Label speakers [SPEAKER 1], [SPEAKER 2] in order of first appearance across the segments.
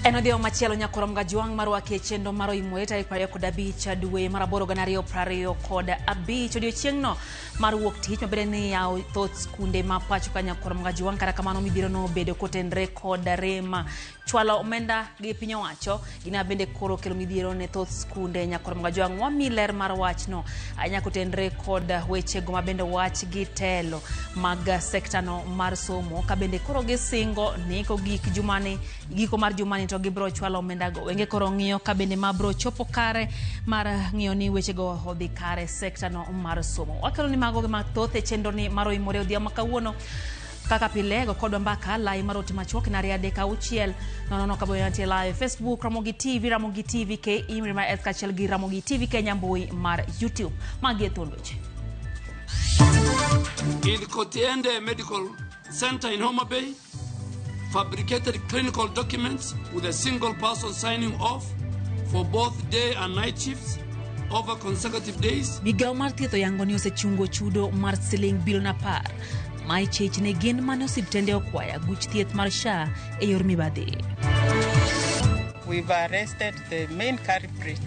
[SPEAKER 1] Enodio machielo nyakorom gajuang marwake chendo maro imweta ikwayo kod abich dwe maraboro ganario prario kod abich odiochiengno mar wuok tich mabede ni yao thoth skunde ma pacho ka nyakorom gajuang kata kamano mibiro no bedo kotenre kod rema chwalo omenda gi piny owacho gina bende koro kelo midhiero ne thoth skunde nyakorom gajuang wami ler mar wachno anya kotenre kod weche go mabende wach gi telo mag sekta no mar somo ka bende koro gisingo niko giko mar jumani to gibro chwalo omenda go wenge koro ng'iyo ka bende mabro chopo kare mar ng'iyo ni weche go odhi kare sekta no mar somo wakelo ni mago ma thoth e chenro ni maro imore odhiambo kawuono kaka pile go kodwa mbaka lai maroti machuok na ria deka uchiel nono kabo yantie live Facebook Ramogi TV ke imri ma eskachel gi Ramogi TV ke nyambui mar YouTube magi thondoche
[SPEAKER 2] in Kotiende Medical Center in Homa Bay fabricated clinical documents with a single person signing off for both day and night shifts over consecutive days.
[SPEAKER 1] Migao mar thieth oyango ni osechungo chudo mar siling bilion 10 mai chich ne gin mane osiptende okwaya guch thieth mar SHA e yor mibadhi.
[SPEAKER 3] We've arrested the main culprit,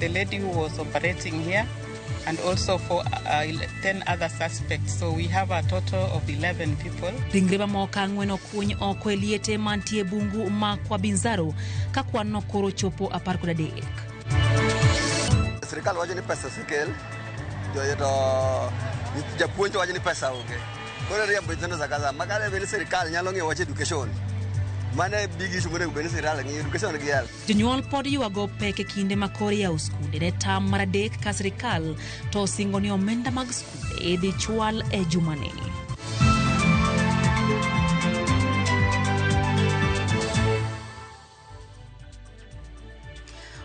[SPEAKER 3] the lady who was operating here, and also for 10 other suspects. So we have a total of 11 people.
[SPEAKER 1] Ringreba moka ngweno kuny oko eliete mantie bungu makwa Binzaro ka kwan no koro chopo 13.
[SPEAKER 4] Serikal wacho ni pesa sikel to japuonj wacho ni pesa onge. Koro riembo nyithindo zakaza makare vile serikal nyalo ng'iewo wache education. Mane bigi shugure ubeni serikal ng'iewo education gi yal.
[SPEAKER 1] Jonyuol pod yuago peke kinde makori ya skunde ne tam mar adek ka serikal to singo ni omenda mag skunde dhi chwal e jumani.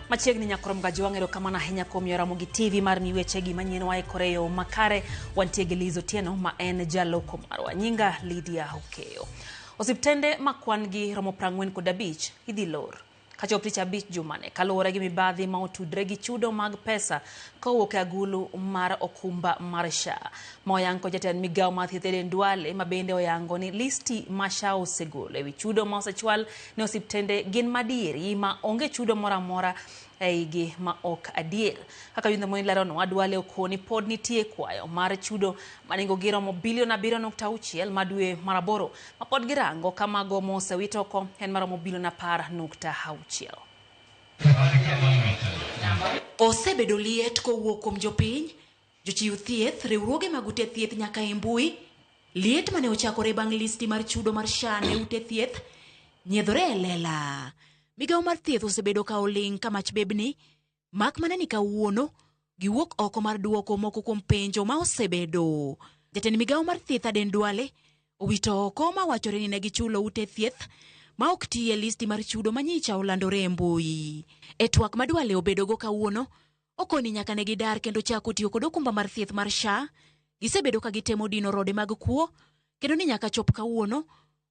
[SPEAKER 1] Machiegni nyakorom gajuang erokamano ahinya kuom Ramogi TV mar mi weche gi manyien wae koreyo makare wantie gi Liz Otieno ma en jaloko marwa nyinga Lydia Hokeo. Osiptende makwan gi romo 45 idhi lor kachop tich abich jumane kaluwore gi mibadhi ma otudre gi chudo mag pesa kowuok e agulu mar okumba mar SHA. Moyango jatend migao mar thieth Eden Duale mabende oyango ni listi ma SHA osegolo ewi chudo ma osechwal ne osiptende gin madieri ma onge chudo mora mora eigi ma ok adier. Kaka yunde moni larono Duale okoni pod nitie kwayo mar chudo manengo giro mo bilion 7.6 madwe maraboro ma pod girango kamago mosewito oko en maromo bilion 10.6.
[SPEAKER 5] Osebedo liet kowuok kuom jopiny, jochiw thieth, riwruoge mag ute thieth nyaka e mbui. Liet mane ochakore bang' listi mar chudo mar SHA ne ute thieth nyiedhore e lela. Migao mar thieth osebedo ka oling kamach bebni, mak mana ni kawuono giwuok oko mar duoko moko kuom penjo ma osebedo. Jatend migao mar thieth Eden Duale owito oko ma wachore ni ne gichulo ute thieth ma ok tiye listi mar chudo manyicha olandore e mbui. E twak ma Duale obedo go kawuono, okoni nyaka ne gidar kendo chako tiyo kod okumba mar thieth mar SHA, gisebedo ka gitemo dino rode mag kuo, kendo ni nyaka chop kawuono,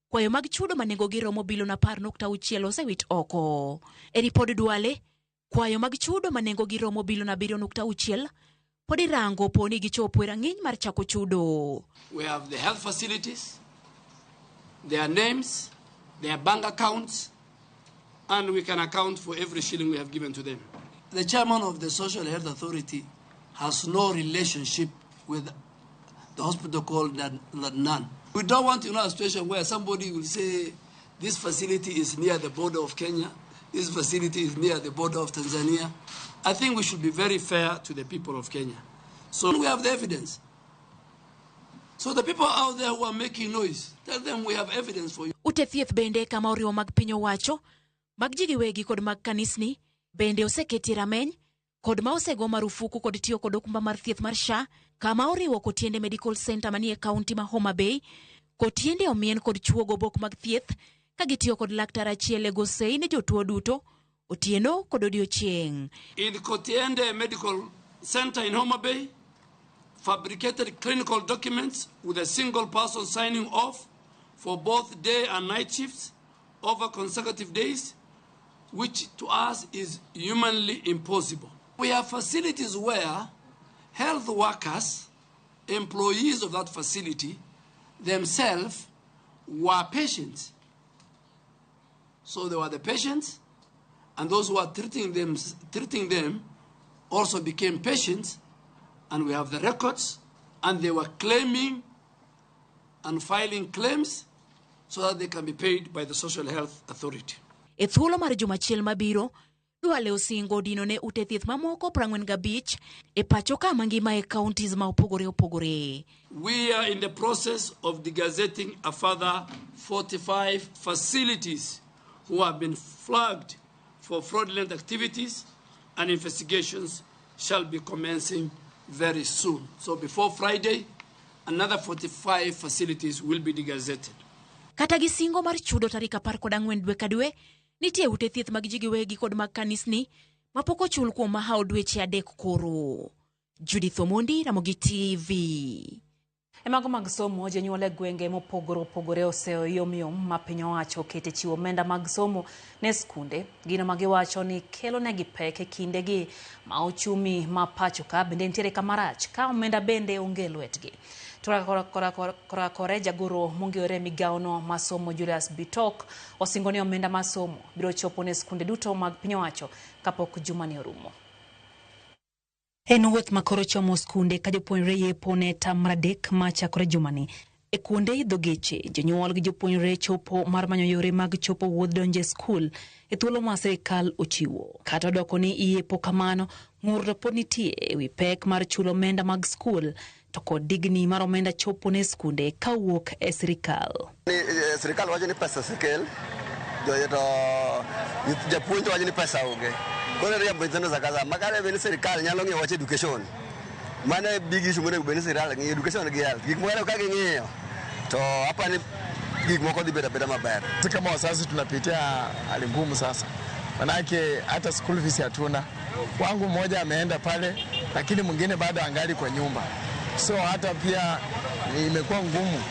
[SPEAKER 5] kwayo mag chudo manengo giromo bilion 10.6 osewit oko. E ripod Duale, kwayo mag chudo manengo giromo bilion 7.6 pod irango poni gichopo e rang'iny mar chako chudo.
[SPEAKER 2] We have the health facilities, their names, their bank accounts, and we can account for every shilling we have given to them.
[SPEAKER 6] The chairman of the Social Health Authority has no relationship with the hospital called Nan. We don't want a situation where somebody will say this facility is near the border of Kenya, this facility is near the border of Tanzania. I think we should be very fair to the people of Kenya. So we have the evidence. So the people out there who are making noise, tell them we have evidence for you.
[SPEAKER 5] Ute thieth bende kama oriwo mag piny owacho, mag ji giwegi kod mag kanisni, bende oseketi rameny, kod ma osego marufuku kod tiyo kod okumba mar thieth mar SHA, kama oriwo Kotiende Medical Center manie kaunti ma Homa Bay, Kotiende omien kod chuogo bok mag thieth, ka gitiyo kod laktar achiel e gosei ne jotuo duto, otieno kod odiochieng'.
[SPEAKER 2] In Kotiende Medical Center in Homa Bay, fabricated clinical documents with a single person signing off for both day and night shifts over consecutive days, which to us is humanly impossible. We have facilities where health workers, employees of that facility, themselves were patients. So they were the patients, and those who are treating them also became patients, and we have the records, and they were claiming and filing claims so that they can be paid by the Social Health Authority.
[SPEAKER 5] E thuolo mar juma achiel mabiro, Duale osingo dino ne ute thieth mamoko 45 e pacho ka mangima e counties ma opogore opogore.
[SPEAKER 2] We are in the process of degazetting a further 45 facilities who have been flagged for fraudulent activities, and investigations shall be commencing very soon. So before Friday, another 45 facilities will be degazetted.
[SPEAKER 5] Kata gisingo mar chudo tarik 14 dwe ka dwe, nitie ute thieth mag ji giwegi kod mag kanisni mapok ochul kuom mahao dweche 3 koro. Judith Omondi, Ramogi TV.
[SPEAKER 1] Mago mag somo jonyuol e gwenge mopogore opogore oseyomyom ma piny owacho okete chiwo omenda mag somo ne skunde. Gino ma giwacho ni kelo negi pek e kindegi ma ochumi ma pacho ka bende nitiere kamarach ka omenda bende onge lwetgi. Kore jagoro mongiore migaono masomo Julius Bitok osingo ni omenda masomo biro chopo ne skunde duto mag piny owacho kapok juma ni orumo. En wuoth makoro chomo skunde ka jopuonjre yepo ne tamra 3 machakore jumani. E kuonde idho geche, jonyuol gi jopuonjre chopo mar manyo yore mag chopo wuodh donje skul e thuolo ma sirikal ochiwo. Kata doko ni yepo kamano, ng'ur pod nitie e wi pek mar chulo omenda mag skul to kod digni mar omenda chopo ne skunde ka wuok e sirikal.
[SPEAKER 4] Sirikal wacho ni pesa sikel, japuonj wacho ni pesa onge. Kore riambo nyithindo zakaza makare bende sirikal nyalo ng'iyo wach education. Mane big issue mane bende sirikal ng'iyo education gi health. Gik moko ka ging'iyo to hapa ni gik moko dhi beda maber.
[SPEAKER 7] Kama wazazi tunapitia hali ngumu sasa. Manake hata school fees hatuna. Wangu mmoja ameenda pale lakini mwingine bado angali kwa nyumba. So hata pia imekuwa ngumu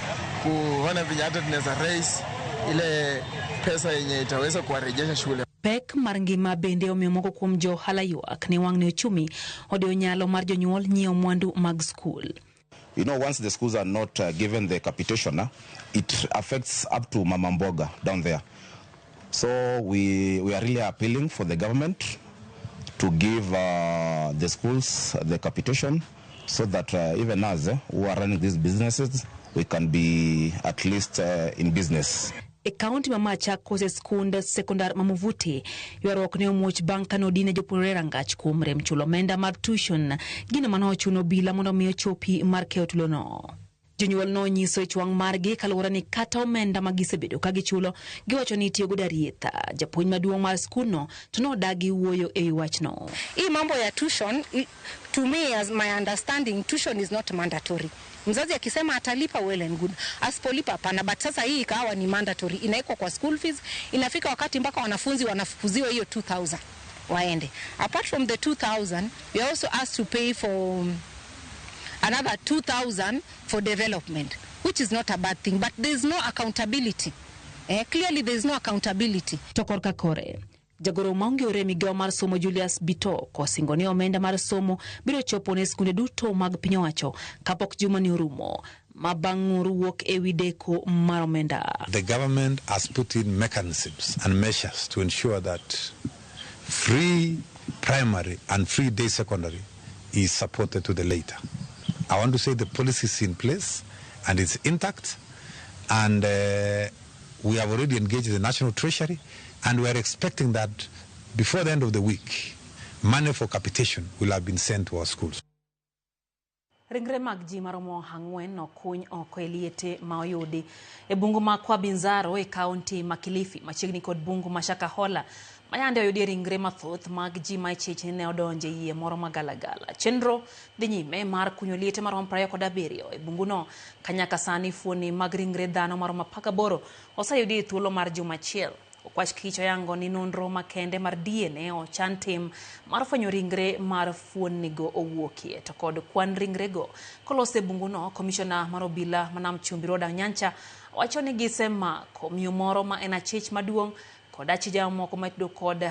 [SPEAKER 7] kuona vile hata tunaweza raise ile pesa yenye itaweza kuwarejesha shule.
[SPEAKER 1] Pek mar ngima bende omiyo moko kuom johala ywak ni wang' ne ochumi odio nyalo mar jonyuol nyiewo mwandu mag skul.
[SPEAKER 8] You know, once the schools are not given the capitation, it affects up to Mama Mboga down there. So we are really appealing for the government to give the schools the capitation so that even us who are running these businesses, we can be at least in business.
[SPEAKER 1] E kaunti ma Machakos skund sekondar mamuvuti ywaruok ne omuoch bang' kano dine jopuonjre rangach kuom rem chulo omenda mar tuition gino mano ochuno bila mondo miyo chopi mar keyo tulono. Jonyuol no nyiso e chwang' margi kaluwore ni kata omenda ma gisebedo ka gichulo giwacho ni itiyo godo arietha. Japuonj maduong' mar skundno to nodagi wuoyo e wi wachno.
[SPEAKER 9] Hii mambo ya tuition, to me as my understanding, tuition is not mandatory. Mzazi akisema atalipa well and good, asipolipa hapana, but sasa hii ikawa ni mandatory, inaikwa kwa school fees. Inafika wakati mpaka wanafunzi wanafukuziwa hiyo 2000 waende. Apart from the 2000, we are also asked to pay for another 2000 for development, which is not a bad thing, but there is no accountability. Clearly there is no accountability.
[SPEAKER 1] Tokorka kore jagoro mongiore migao mar somo Julius Bitok osingo ni omenda mar somo biro chopo ne skunde duto mag piny owacho kapok juma ni orumo. Mabang'ur wuok e wi deko mar omenda.
[SPEAKER 10] The government has put in mechanisms and measures to ensure that free primary and free day secondary is supported to the later. I want to say the policy is in place and it's intact, and we have already engaged the National Treasury, and we are expecting that before the end of the week, money for capitation will have been sent to our schools.
[SPEAKER 1] Ringre mag ji maromo 4 okuny oko e liete ma oyudi e bungu ma Kwabinzaro e kaunti ma Kilifi machiegni kod bungu ma Shakahola. Mayande oyudi ringre mathoth mag ji ma ichiche ne odonje yie moro magalagala. Chenro dhi nyime mar kunyo liete maromo 27 e bunguno kanyaka sani fuoni mag ringre dhano maromo 18 oseyudi thuolo mar juma achiel. Okwach kicho yango ni nonro makende mar DNA ochan tim mar fwenyo ringre mar fuonigo owuokie to kod kwan ringrego kolose bunguno. Komishona mar obila manam Chumbi Roda Nyancha wacho ni gisemako miyo moro ma en achich maduong' kod achija moko matudo kod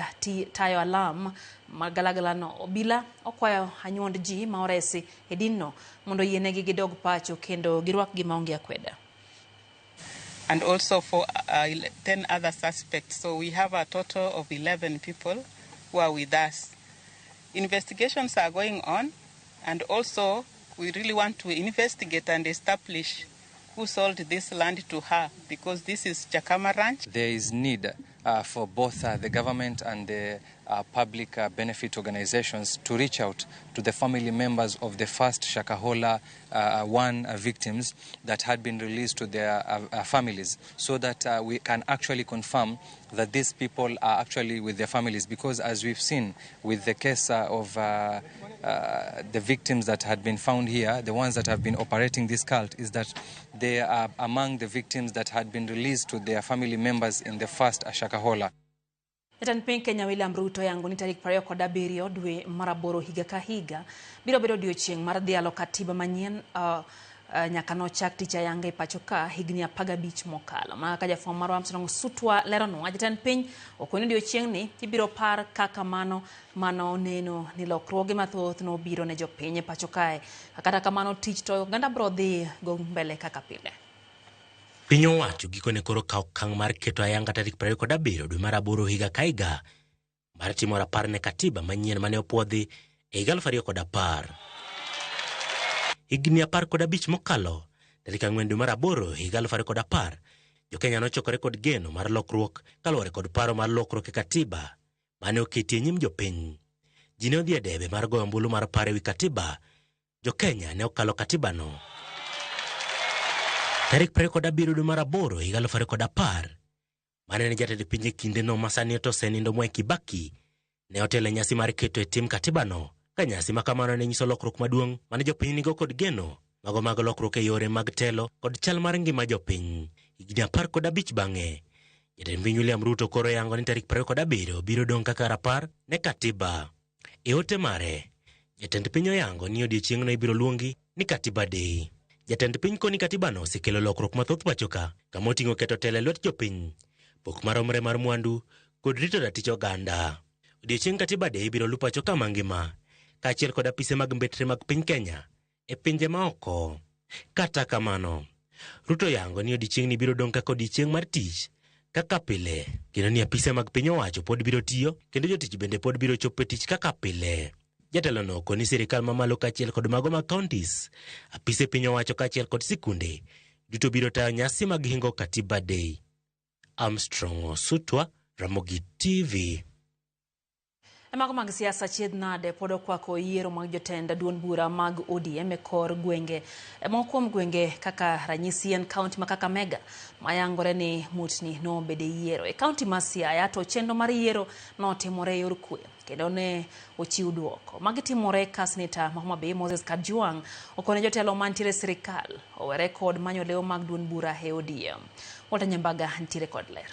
[SPEAKER 1] tayo alam magalagalano. Obila okwayo anyuond ji ma oresi e dinno mondo yienegi gidog pacho kendo girwak gima onge akweda.
[SPEAKER 3] and also for 10 other suspects. So we have a total of 11 people who are with us. Investigations are going on, and also we really want to investigate and establish who sold this land to her, because this is Jakama Ranch.
[SPEAKER 11] There is need for both the government and the public benefit organizations to reach out to the family members of the first Shakahola 1 victims that had been released to their families, so that we can actually confirm that these people are actually with their families, because as we've seen with the case of the victims that had been found here, the ones that have been operating this cult, is that they are among the victims that had been released to their family members in the first Shakahola.
[SPEAKER 1] Jatend piny Kenya William Ruto yango ni tarik 27 dwe mar aboro higa ka higa biro bedo odiechieng' mar dhialo katiba manyien nyaka nochak tich ayanga e pacho ka higni 15 mokalo. Ma ka jafwambo marwa Armstrong Sutwa leronwa jatend piny okoni odiechieng' ni ibiro par kaka mano neno ni lokruoge mathoth no biro ne jopiny e pacho kae. Kata kamano tich to ganda bro dhi go mbele kaka pile.
[SPEAKER 12] Piny owacho gikone koro kawo okang' mar keto ayanga tarik 27 dwe mar aboro higa ka higa mar timo rapar ne katiba manyien mane opuodhi e higa 2010. Higni 15 mokalo tarik 4 dwe mar aboro higa 2010 jo-Kenya nochokore kod geno mar lokruok kaluwore kod paro mar lokruok e katiba mane oketi e nyim jopiny. Ji ne odhi e debe mar goyo ombulu mar paro e wi katiba. Jo-Kenya ne okalo katiba no. Tarik 27 dwe mar aboro higa 2010 mane ne jatend piny e kinde no masani osenindo Mwai Kibaki ne otelo nyasi mar keto e tim katiba no, ka nyasi makamano ne nyiso lokruok maduong' mane jopiny nigo kod geno mag lokruok e yore mag telo kod chal mar ngima jopiny. Higni 15 bang'e jatend piny William Ruto koro yango ni tarik 27 biro dong' kaka rapar ne katiba. E ote mare jatend piny oyango ni odiechieng'no ibiro luongi ni Katiba Day. Jatend piny koni katiba no osekelo lokruok mathoth pachoka, kama oting'o keto telo e lwet jopiny, pok maromre mar mwandu kod rito ratich oganda. Odiechieng' Katiba Day biro luwo pachoka mangima, kaachiel kod apise mag mbetre mag piny Kenya e pinje maoko. Kata kamano, Ruto yango ni odiechieng'ni biro dong' kaka odiechieng' mar tich kaka pile, kendo ni apise mag piny owacho pod biro tiyo, kendo jotich bende pod biro chopo e tich kaka pile. Jatelo no koni sirikal mamalo kaachiel kod mago mag counties, apise piny owacho kaachiel kod sikunde duto biro tayo nyasi mag hingo Katiba Day. Armstrong Sutwa, Ramogi TV.
[SPEAKER 1] Mago mag siasa chiedh nade pod okwako yiero mag jotend duond bura mag ODM e kor gwenge. Mokuom gwenge kaka ranyisi en kaunti ma Kakamega mayangore ni mutni no bede yiero. E kaunti ma Siaya to chenro mar yiero no timore yor kwe, kendo ne ochiw duoko. Magi timore ka Seneta Homa Bay Moses Kajwang' okone jotelo mantiere sirikal owere kod manyo leo mag duond bura e ODM. Walter Nyambaga ntiere kod ler.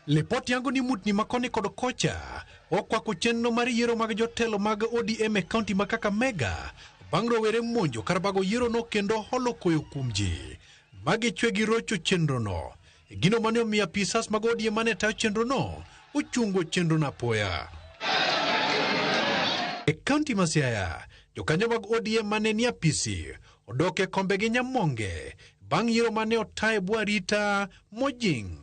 [SPEAKER 13] Lepot yango ni mutni makoni kod kocha okwako chenro mar yiero mag jotelo mag ODM e kaunti ma Kakamega bang' rowere monjo kar bago yiero no kendo holo koyo kuom ji. Magi chwe gi rocho chenro no. Gino mane omiyo apisas mag ODM mane tayo chenro no ochungo chenro na poya. E kaunti ma Siaya, jokanyo mag ODM mane ni apisi odoke kombe gi nyamonge bang' yiero mane otaye Bwarita mojing.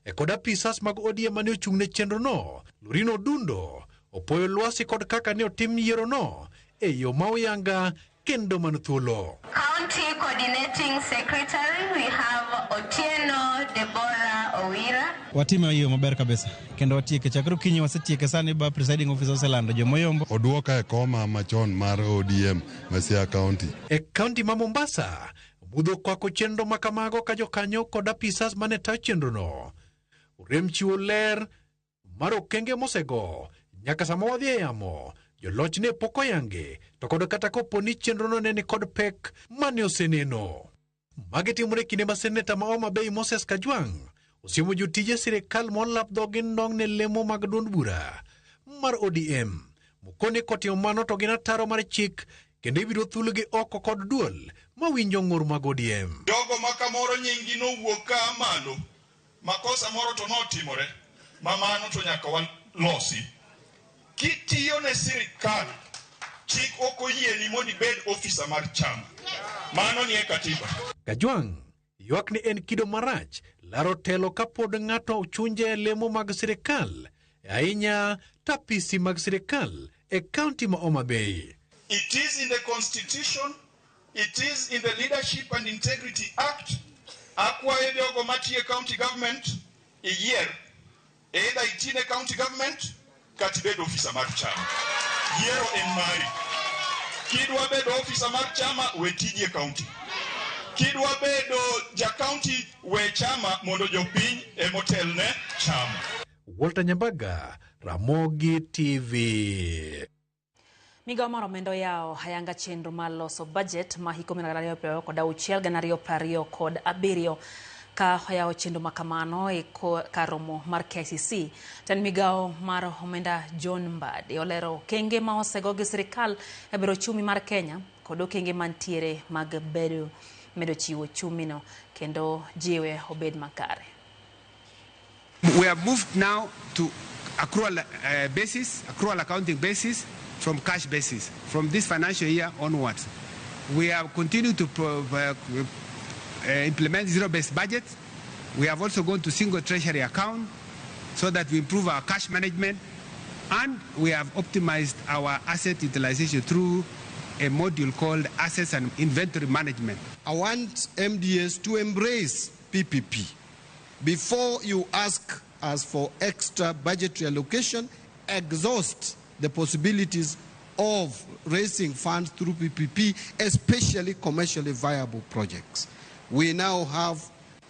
[SPEAKER 13] E kod apisas mag ODM mane ochung'ne chenro no, Lurino Dundo opoyo lwasi kod kaka ne otim yiero no e yo ma oyanga kendo man thuolo.
[SPEAKER 14] County Coordinating Secretary, we have Otieno Deborah Owira.
[SPEAKER 15] Watima hiyo maber kabisa. Kendo watieke chakro kinyi wasetieke sani ba presiding officer oselando jomoyombo.
[SPEAKER 16] Oduoka e koma machon mar ODM Siaya County.
[SPEAKER 13] E kaunti ma Mombasa, budho kwako chenro makamago ka jokanyo kod apisas mane tayo chenro no. Urem chiwo ler mar okenge mosego nyaka sama wadhi e yamo. Joloch ne poko yange to kod kata kopo ni chenro no ne ni kod pek mane oseneno. Magi timore kinde ma Seneta ma Homa Bay Moses Kajwang' osiemo jotije sirikal molap dhogi ndong' ne lemo mag duond bura mar ODM. Mokone kotimo mano to gin ataro mar chik kendo ibiro thulgi oko kod duol mawinjo ng'ur mag ODM.
[SPEAKER 17] Jogo makamoro nyingi no wuok ka malo, makosa moro to notimore, mamano to nyaka wan losi. Kitiyo ne sirikal, chik oko yie ni mondo ibed ofisa mar chama. Mano nie katiba.
[SPEAKER 13] Kajwang' ywak ni en kido marach laro telo kapod ng'ato chunje lemo mag sirikal ahinya tapisi mag sirikal e kaunti ma Homa Bay.
[SPEAKER 17] It is in the Constitution, it is in the Leadership and Integrity Act. Akwaye jogo matie county government year either itine county government kati bedo officer mar chama. Yiero en mari. Kidwa bedo officer mar chama we tije county. Kidwa bedo ja county we chama mondo jopiny e motel ne chama.
[SPEAKER 13] Walter Nyambaga, Ramogi TV.
[SPEAKER 1] Migao mar omenda yao hayanga chenro mar loso budget ma hiko 2026 ka hayao chenro makamano e karomo mar KCC. Tan migao mar omenda John Mbadi olero kenge ma osego gi sirikal e bero chumi mar Kenya kod kenge mantiere mag bedo medo chiwo chumi no kendo jiwe obed makare.
[SPEAKER 18] We have moved now to accrual accrual accounting basis from cash basis. From this financial year onwards, we have continued to implement zero-based budget. We have also gone to single treasury account so that we improve our cash management, and we have optimized our asset utilization through a module called Assets and Inventory Management.
[SPEAKER 19] I want MDS to embrace PPP. Before you ask us for extra budgetary allocation, exhaust the possibilities of raising funds through PPP, especially commercially viable projects. We now have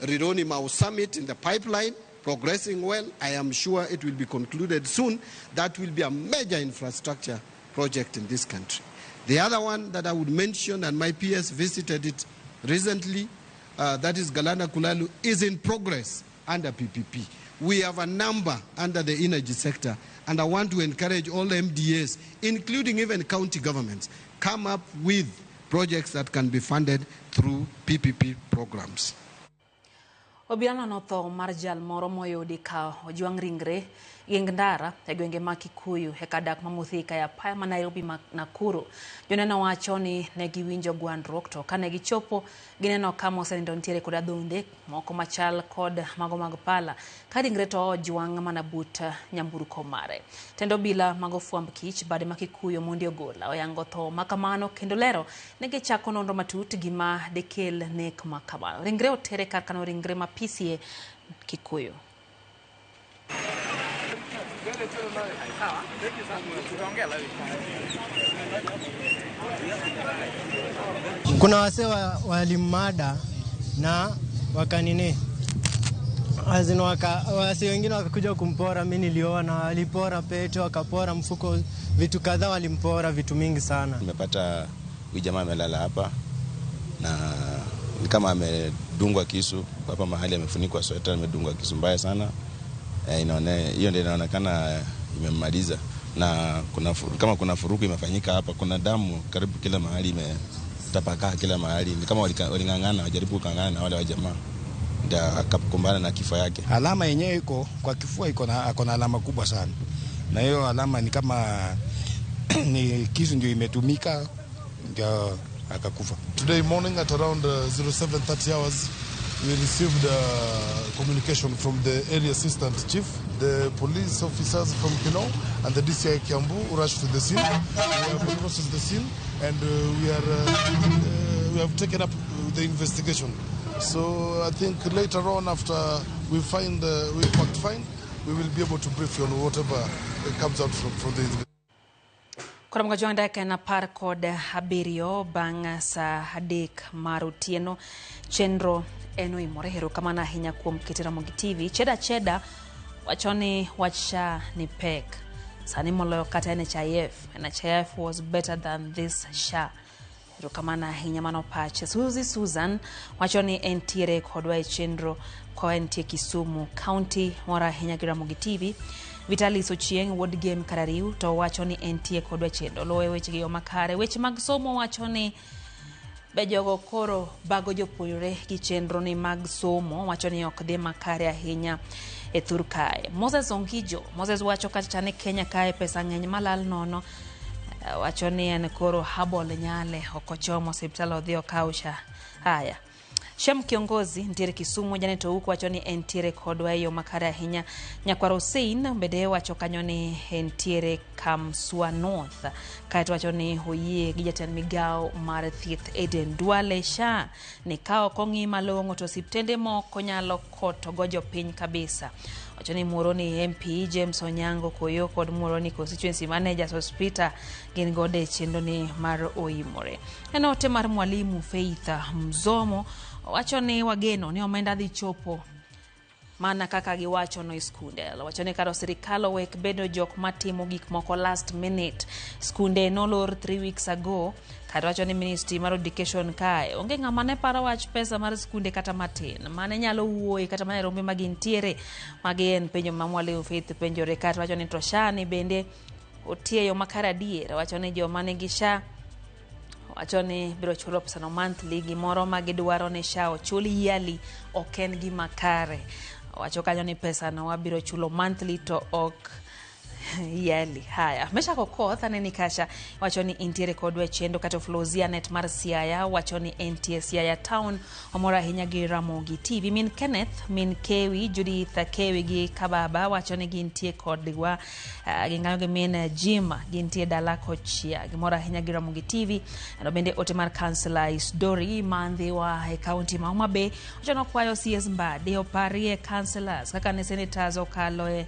[SPEAKER 19] Rironi Mau Summit in the pipeline, progressing well. I am sure it will be concluded soon. That will be a major infrastructure project in this country. The other one that I would mention, and my PS visited it recently, that is Galana Kulalu, is in progress under PPP. We have a number under the energy sector, and I want to encourage all MDAs, including even county governments, come up with projects that can be funded through PPP programs.
[SPEAKER 1] Obiano notho marjal moro moyudi ka ojuang ringre Yengdara e gwenge ma Kikuyu e kadak mamuthika ya paya ma Nairobi ma Nakuru. Joneno wacho ni ne giwinjo gwandruok to kane gichopo gineno kama osenindo ntiere kod adhonde moko machal kod mago mag pala ka ringre to ojuang mana but nyamburko mare. Tendo bila mago fuamb kich bade ma Kikuyu mondi ogola oyango tho makamano kendo lero ne gichako nonro matut gima dekel nek makamano. Ringre otere kar kano ringre ma PCA Kikuyu.
[SPEAKER 20] Kuna wase walimada na wakanini azino wase wengine wakakuja kumpora. Mimi nilioa na walipora pete, wakapora mfuko, vitu kadhaa walimpora, vitu mingi sana.
[SPEAKER 21] Nimepata huyu jamaa amelala hapa na ni kama amedungwa kisu hapa mahali, amefunikwa sweta, amedungwa kisu mbaya sana. Hiyo ndio inaonekana imemmaliza, na kama kuna furuku imefanyika hapa, kuna damu karibu kila mahali, imetapakaa kila mahali. Ni kama walingangana, wajaribu kungangana na wale wa jamaa, ndio akakumbana na kifo yake.
[SPEAKER 22] Alama yenyewe iko kwa kifua, iko na alama kubwa sana, na hiyo alama ni kama ni kisu ndio imetumika ndio akakufa.
[SPEAKER 23] Today morning at around 07:30 hours we received communication from the area assistant chief, the police officers from Kino and the DCI Kiambu rushed to the scene. We have processed the scene and we have taken up the investigation. So I think later on, after we find we will be able to brief you on whatever comes out from the investigation.
[SPEAKER 1] Kora mga joinda ka na par kod abirio bang sa adek marutieno chenro eno imore hero kama na hinya kuom kitira Mogi TV. Cheda wachoni wacha ni pek sani moloyo kata NHIF was better than this SHA. Hero kama na hinya mano pache Susan wachoni entiere kodwa e chenro kwa entie Kisumu County mora hinya gira Mogi TV. Vitalis Ochieng Ward Game Karariu to wachoni entie kodwa chendo lowe weche gi makare weche mag somo wachoni bejogo koro bago jopuonjre gi chenro ni mag somo wachoni ok dhi makare ahinya e Thurkae. Moses Ongijo Moses wacho kata ne Kenya kae pesa ng'eny malal nono wachoni en koro habol nyale okochomo hospitali odhio kausha. Haya. Shem kiongozi ntiere Kisumu janeto huku wachoni entiere kodwa yo makare ahinya. Nyakwaro Hussein bede wacho kanyoni entiere Kamsua North. Kaito wachoni hoyie gijaten migao mar thieth Eden Duale Sha ni kao kongi malongo to siptende moko nyalo koto gojo piny kabisa. Wachoni Muhoroni MP James Onyango Koyo kod Muhoroni Constituency Manager Hospital gin gode chendo ni mar oimore. Enote mar mwalimu Faith Mzomo wachoni wageno ni omenda dhi chopo mana kaka giwacho no skunde. Wachoni karo sirikal owek bedo jok matimo gik moko last minute. Skunde nolor 3 weeks ago. Karo wachoni Ministry mar Education kae onge ng'ama ne paro wach pesa mar skunde kata matin. Mane nyalo wuoye kata mane rombe magintiere magien penjo mamwalimu Faith penjore. Karo wachoni to Sha ni bende otieyo makara dier. Wachoni joma nigi Sha wachoni biro chulo pesa no monthly gimoro magidwaro ne Sha ochuli yearly oken gi makare. Wacho kanyo ni pesa no wabiro chulo monthly to ok yearly. Haya mesha kokoth aneni kasha wachoni intiere kodwe chendo kata Flozia net mar Siaya wachoni NTS Siaya town omora hinya gi Ramogi TV min Kenneth min Kewi Judith Kewi gi Kababa wachoni gintie kodwa gingayo gi min Jima gintie dalako chia gimora hinya gi Ramogi TV no bende ote mar Councilor Isdori mandhi wa county ma Homa Bay wachoni kwayo CS Mbadi oparie councillors kaka ne senators okaloe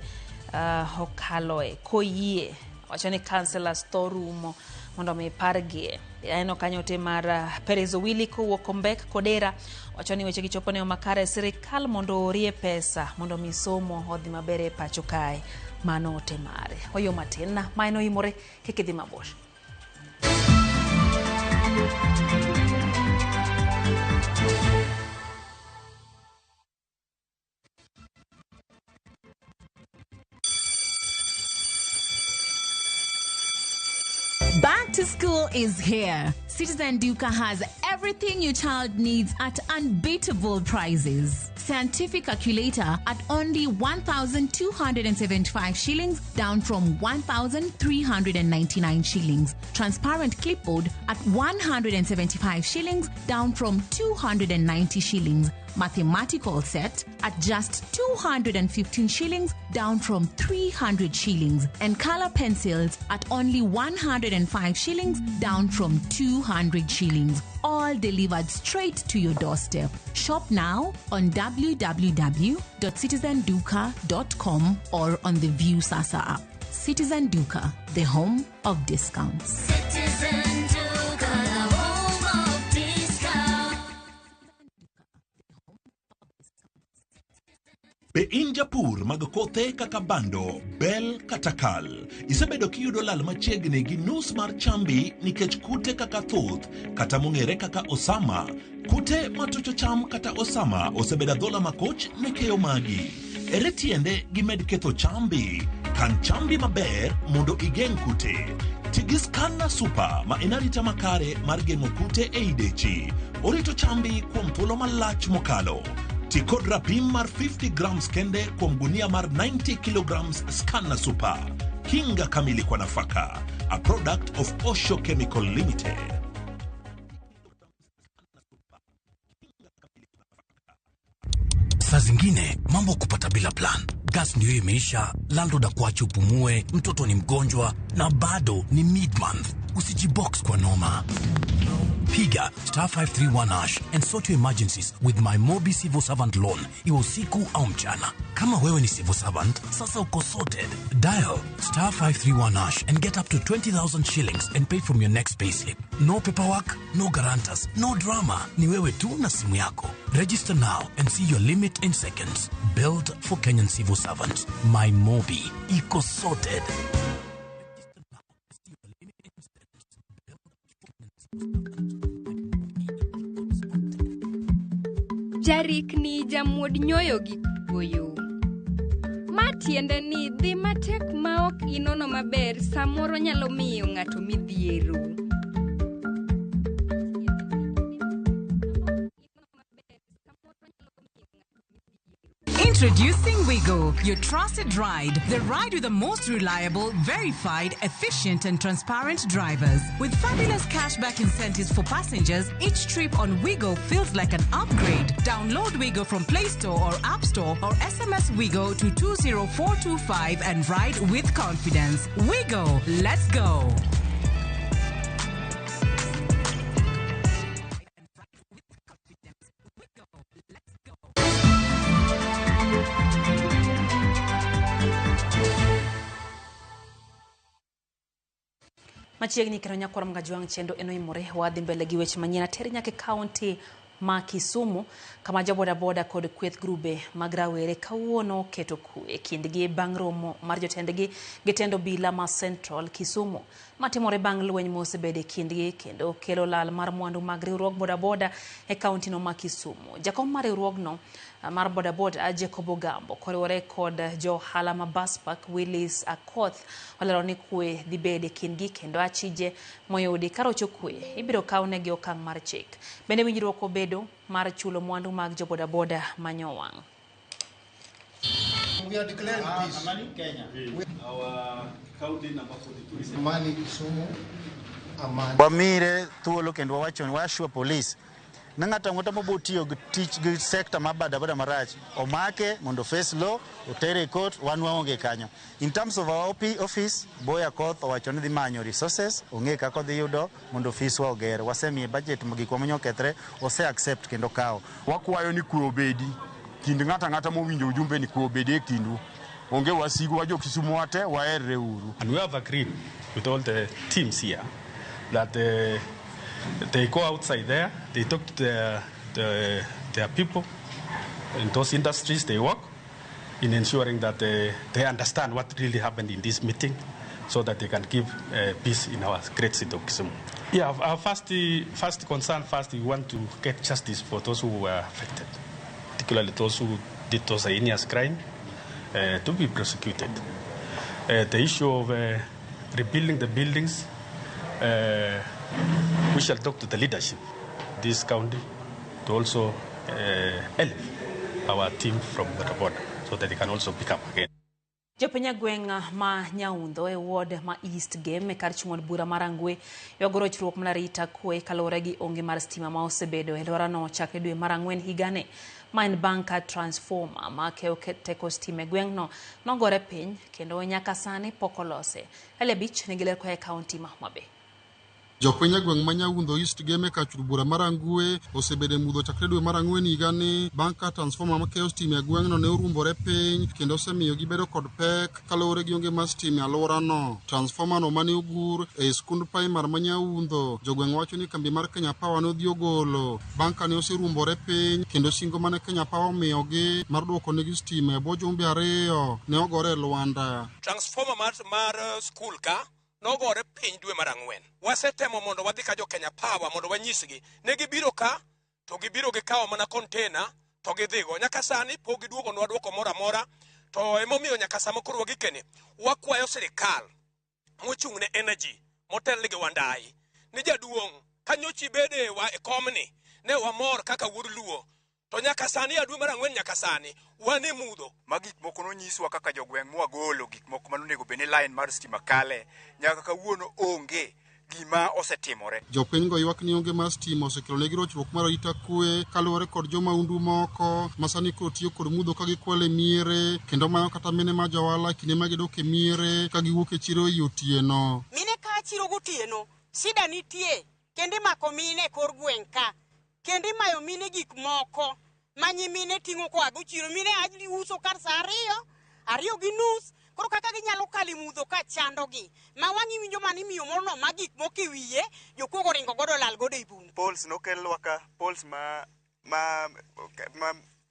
[SPEAKER 1] koyie wachoni councillors torumo mondo me pargie eno kanyote mar Perez Willy Kowokombek Kodera wachoni weche gichopo ne makare sirikal mondo orie pesa mondo misomo odhi mabere pacho kae mano ote mare oyo matina maino imore kekidhi mabor.
[SPEAKER 2] Back to school is here. Citizen Duka has everything your child needs at unbeatable prices. Scientific calculator at only 1,275 shillings, down from 1,399 shillings. Transparent clipboard at 175 shillings, down from 290 shillings. Mathematical set at just 215 shillings, down from 300 shillings. And color pencils at only 105 shillings, down from 200 shillings. All delivered straight to your doorstep. Shop now on www.citizenduka.com or on the View Sasa app. Citizen Duka, the home of discounts.
[SPEAKER 5] Citizen Duka, the home of discounts.
[SPEAKER 6] Be in Japur mag kothe kaka bando, bel katakal. Isebedo kiyudo lal machiegni gi nus mar chambi nikech kute kaka thuth kata mong'ere kaka osama. Kute matocho cham kata osama osebedo dhola makoch ne keyo magi. Ere tiende gimed ketho chambi. Kan chambi maber mondo igeng kute. Tigi Scanner Super ma inarita makare mar geng'o kute e idechi. Orito chambi kuom thuolo malach mokalo. Tikod rapim mar 50 grams kende kuom gunia mar 90 kilograms Scanner Super. Kinga kamili kwa nafaka. A product of Osho Chemical Limited.
[SPEAKER 24] Saa zingine mambo kupata bila plan. Gas ndio imeisha, landlord akuache upumue, mtoto ni mgonjwa na bado ni mid-month. Usijibox kwa noma. Piga *531# and sort your emergencies with my Mobi Civil Servant Loan. Iwe usiku au mchana. Kama wewe ni civil servant, sasa uko sorted. Dial *531# and get up to 20,000 shillings and pay from your next payslip. No paperwork, no guarantors, no drama. Ni wewe tu na simu yako. Register now and see your limit in seconds. Built for Kenyan civil servants. My Mobi. Iko sorted.
[SPEAKER 25] Jarik ni jamuod nyoyo gi goyo. Matiende ni dhi matek maok inono maber samoro nyalo miyo ng'ato midhiero.
[SPEAKER 4] Introducing Wigo, your trusted ride. The ride with the most reliable, verified, efficient and transparent drivers. With fabulous cashback incentives for passengers, each trip on Wigo feels like an upgrade. Download Wigo from Play Store or App Store or SMS Wigo to 20425 and ride with confidence. Wigo, let's go.
[SPEAKER 1] Machiegni kero nyakwar mga juang chendo eno imore wadhi mbele gi weche manyien ateri nyake kaunti ma Kisumu kama joboda boda kod kweth grube mag rawere kawuono keto kwe kindgi bang' romo mar jotendgi gi tend obila ma Central Kisumu matimore bang' lweny mosebede kindgi kendo kelo lal mar mwandu mag riwruog boda boda e kaunti no ma Kisumu. Jakom mar riwruogno mar boda boda Jacob Ogambo koriwore kod johala ma Baspak Willis Akoth olero ni kwe dhi bede kindgi kendo achije moyudi karocho kwe ibiro kawnegi okang' mar chik. Bende winjruok obedo mar chulo mwandu mag joboda boda manyowang'.
[SPEAKER 7] We are declaring peace. Amani, Kenya. Our county number 42 is Amani, Kisumu. Amani.
[SPEAKER 8] Bamire thuolo kendo wacho ni washua police. Nang'ata ng'ota mobotio tich gi sector mabada bada marach omake mondo face law otere court wan waonge kanyo. In terms of our office Boya Koth owacho ni dhi manyo resources ong'e kaka dhi yudo mondo office wa oger wasemi budget magikwa manyo kethre ose accept kendo kao
[SPEAKER 9] wakwayo ni kwe obedi kind ng'ata mowinjo ujumbe ni kwe obedi e kindu onge wasigu wa jo-Kisumu wate waerre uru.
[SPEAKER 10] And we have agreed with all the teams here that they go outside there, they talk to their people in those industries they work in ensuring that they understand what really happened in this meeting so that they can give peace in our great city of Kisumu. Yeah, our first concern, we want to get justice for those who were affected, particularly those who did those heinous crimes, to be prosecuted. The issue of rebuilding the buildings, we shall talk to the leadership this county to also help our team from the border so that they can also pick up again.
[SPEAKER 1] Jopenya gweng' ma Nyaundo e ward ma East Game e kar chung'od bura marangwe yogoro chruok mlarita kwe kalore gi onge mar stima ma osebedo e lorano chakre dwe mar ang'wen higane ma en banka transformer ma keyo teko stima e gweng'no nogore piny kendo nyaka sani pok olose. Elebich nigiler kwa e kaunti ma Homa Bay.
[SPEAKER 26] Jopenya gweng' ma Nyaundo East Game e kar bura marangwe osebede mudho chakre dwe mar ang'wen higani banka transformer ma keyo stima e gweng'no ne orumbore piny kendo osemiyo gibedo kod pek kaluwore gi onge mar stima e alworano. Transformer no mane ogur e skund primar ma Nyaundo jogweng' wacho ni kambi mar Kenya Power ne odhi ogolo. Banka ne oserumbore piny kendo singo mane Kenya Power omiyogi mar duoko negi stima e bwo jumbe 2 ne ogore e Luanda.
[SPEAKER 27] Transformer mar skul ka nogore piny dwe mar ang'wen. Wasetemo mondo wadhi ka jo Kenya Power mondo wanyisgi ne gibiro ka to gibiro gikawo mana container to gidhigo. Nyaka sani pok giduogo nwa duoko moro amora to emomiyo nyaka sama koro wagikene wakwayo sirikal mochung'ne energy motel gi Wandai ni jaduong' kanyochi bede wa e komni ne wamor kaka wuod luo to nyaka sani adwe mar ang'wen nyaka sani wane mudho
[SPEAKER 28] magik moko nonyiswa kaka jogweng' mwagolo gik moko manonego bene line mar stima kale nyaka kawuono onge gima osetimore.
[SPEAKER 26] Jopiny go ywak ni onge mar stima osekelo negi rochruok mar arita kwe kaluwore kod jomaundu moko masani koro tiyo kod mudho ka gikwale miere kendo mayo kata mine ma johala kinde ma gidok e miere ka giwuok e chiro e otieno.
[SPEAKER 29] Mine ka chiro gotieno shida nitie kendo imako mine kor gweng' ka kendo imayo mine gik moko manyi mine ting'o koa go chiro mine ajli uso kar saa 2:30 koro kaka ginyalo kali mudho ka chandogi ma wang'i winjo mani miyo moro ma gik moko e wiye jokuogo ringo godo lal godo e bungu.
[SPEAKER 28] Pols nokelwa ka pols ma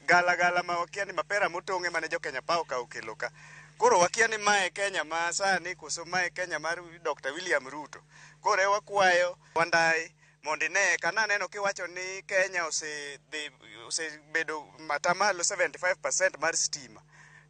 [SPEAKER 28] gala ma wakia ni mapera motong'e mane jo Kenya Power ka okelo ka. Koro wakia ni mae Kenya ma sani koso mae Kenya mar Dr. William Ruto. Koro wakwayo Wandai mondo ne kana neno kiwacho ni Kenya osebedo matamalo 75% mar stima.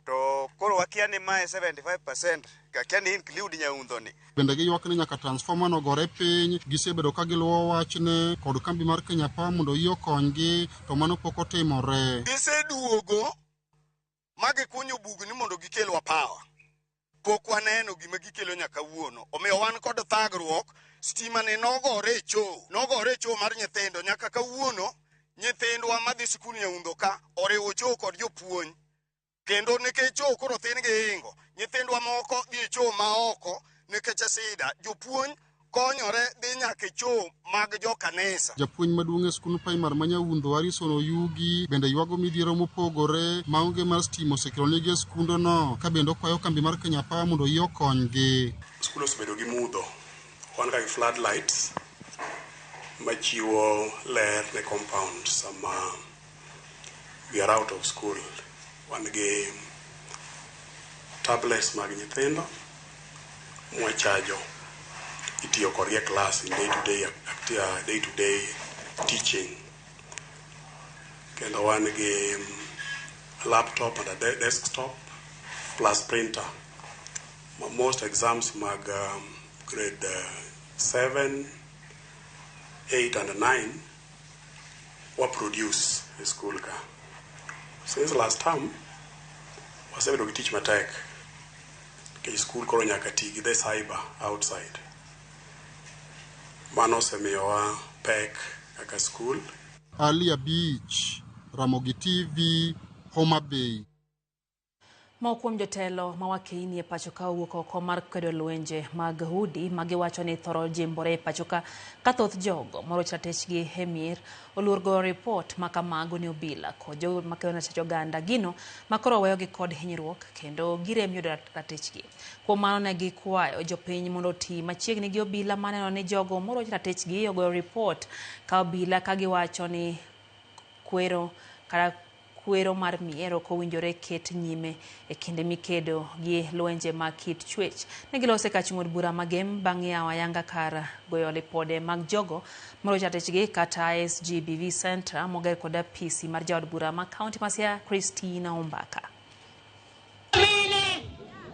[SPEAKER 28] To koro wakia ni mae 75% kakia ni include Nyaundo ni.
[SPEAKER 26] Bende giywak ni nyaka transformer no gore piny gisebedo ka giluwo wachne kod kambi mar Kenya Power mondo iyo konygi to mano pok otimore.
[SPEAKER 27] Giseduogo
[SPEAKER 28] magi kunyo bugni mondo gikelwa power. Pok waneno gima gikelo nyaka wuono. Omiyo wan kod thagruok, stima ne nogore e choo mar nyithindo nyaka kawuono. Nyithindwa madhi skul Nyaundho ka oriwo choo kod jopuonj. Kendo nikech choo koro thin gi hingo, nyithindwa moko dhi choo ma oko nikech sida. Jopuonj konyore dhi nyaka choo mag jo kanisa.
[SPEAKER 26] Japuonj maduong' e skul primar ma Nyaundho Harrison Oyugi bende ywago midhiero mopogore maonge mar stima osekelo negi e skundono, ka bende okwayo kambi mar Kenya Power mondo yie okonygi.
[SPEAKER 10] Skul osebedo gi mudho. Wan ga floodlights machiwo ler ne compound sama we are out of school. Wan gi tablets mag nyithindo mwachajo itiyo kodgi e class in day-to-day teaching. Kendo wan gi laptop and a desktop plus printer. Most exams mag grade 7, 8 and 9 were produced in school ka. Since last term, wasebedo gi tich matek. Ke school koro nyaka ti gi the cyber outside. Mano osemiyowa pek kaka school.
[SPEAKER 26] Alia Beach, Ramogi TV, Homa Bay.
[SPEAKER 1] Kuom jotelo mawakeini e pacho ka wuok oko mar kwedo lwenje mag udi magiwacho ni thoro jimbore e pacho ka thoth jogo moroch ratechgi Hemir olurgo report makamago ni obila kod jo makeno chacho ganda gino makoro weyogi kod hinyruok kendo girem yudo ratechgi. Kuom mano ne gikwayo jopiny mondo ti machiegni gi obila maneno ni jogo moroch ratechgi ogoyo report ka obila kagiwacho ni kwero mar miero kowinjore ket nyime e kinde mikedo gi lwenje mag kit chwech. Negilose ka chung'od bura magem bang' yawo ayanga kar goyo lipode mag jogo moroch ratechgi kata SGBV Center moger kod apisi mar jaod bura ma kaunti ma Siaya Christina Ombaka.